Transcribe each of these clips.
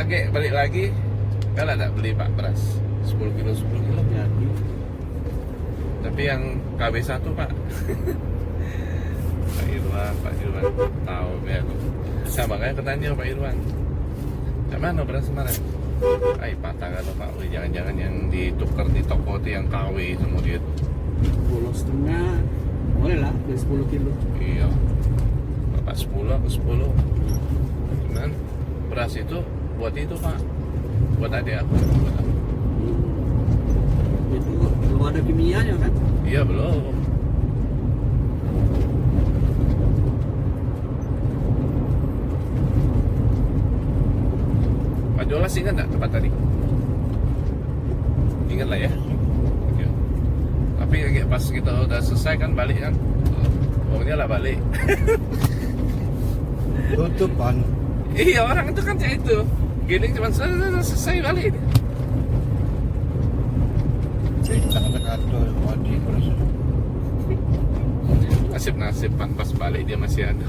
kakek balik lagi, kalau tak beli pak beras 10 kilo Jadi tapi yang KB1 pak. Pak Irwan tahu ya aku. Nah, makanya ketanya Pak Irwan, "Cak mana beras kemarin?" Patah kalau Pak, jangan-jangan yang ditukar di toko itu yang KW semua dia. 10,5 boleh lah, dari 10 kilo. Iya. Bapak 10 aku 10. Cuman beras itu buat itu Pak, buat adik aku. Itu belum ada kimianya kan? Iya belum. Pak Jolas ingat nggak tempat tadi? Ingat lah ya. Iya. Tapi kayak pas kita udah selesai kan balik kan, pokoknya lah balik. Tutupan. Iya orang itu kan kayak itu. Giling cuma selesai balik. Kita kantor wadi kurasa. Nasib pas balik dia masih ada.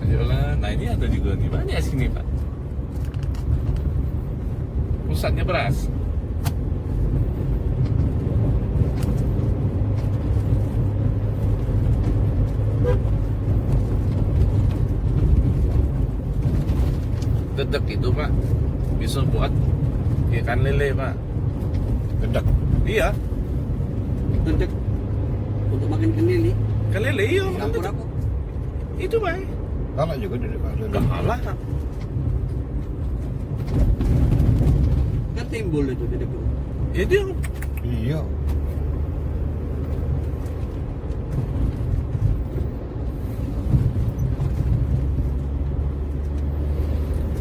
Ayolah, nah ini ada juga nih banyak sini Pak. Pusatnya beras. Dedek itu Pak bisa buat ikan lele Pak. Gedek. Iya, Untuk makan kendili. ikan lele iya makan Campur dedek. apa? Itu Pak. Kalah juga dari kantor. Kalah. Kan timbul itu di dekat. Ya dia Iya.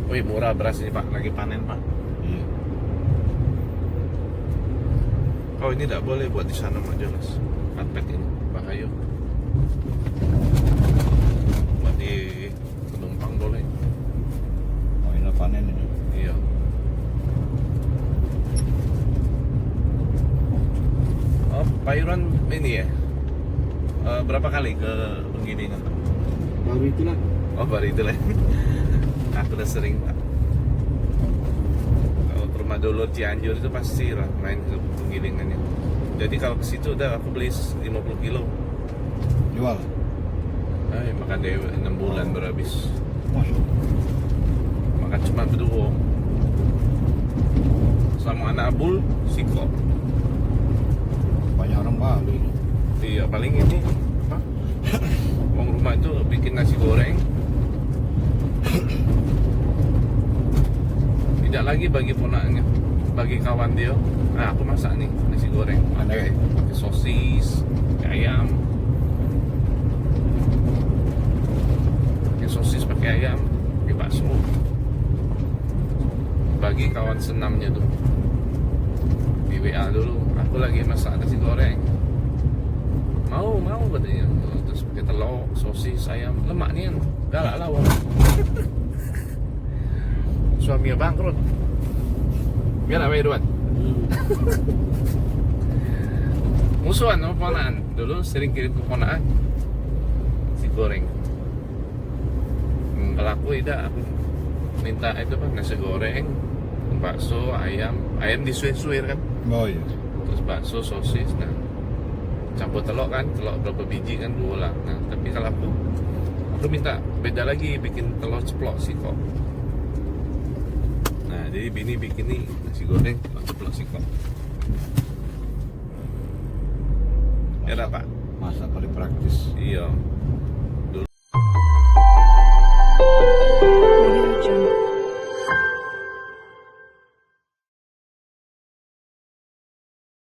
wih murah beras ini Pak, lagi panen Pak. Iya. Oh ini tidak boleh buat di sana Mak Jonas. Karpet ini bahaya. Buat di penumpang boleh. Oh ini panen ini. Iya. Oh Pak Irwan ini ya. Berapa kali ke penggilingan Pak? Baru itulah. Oh baru itu lah. Aku udah sering Pak. Kalau ke rumah dulu Cianjur itu pasti lah main ke penggilingannya. Jadi kalau ke situ udah aku beli 50 kilo. Jual. Makan deh 6 bulan berhabis. Masuk. Makan cuma berdua. Sama anak abul, siko. Banyak orang Bali. Iya paling ini apa? Uang rumah itu bikin nasi goreng. Tidak lagi bagi ponaknya, bagi kawan dia. Nah aku masak nih nasi goreng. Pakai sosis, pakai ayam. Pakai sosis, pakai ayam, pakai bakso. Bagi kawan senamnya tuh. Di WA dulu, aku lagi masak nasi goreng. Mau katanya. Terus pakai telur, sosis, ayam, lemak nih galak lawan. Suaminya bangkrut. Biar apa Irwan? Musuhan sama ponakan. Dulu sering kirim ke ponakan nasi goreng. Kalau aku tidak, aku minta itu apa nasi goreng, bakso, ayam disuir-suir kan. Oh iya. Terus bakso, sosis, nah campur telur kan, telur berapa biji kan 2 lah. Nah tapi kalau aku minta beda lagi, bikin telur ceplok sih kok. Nah jadi bini bikin nih nasi goreng telur ceplok sih kok. Ya dah Pak. Masak paling praktis. Iya.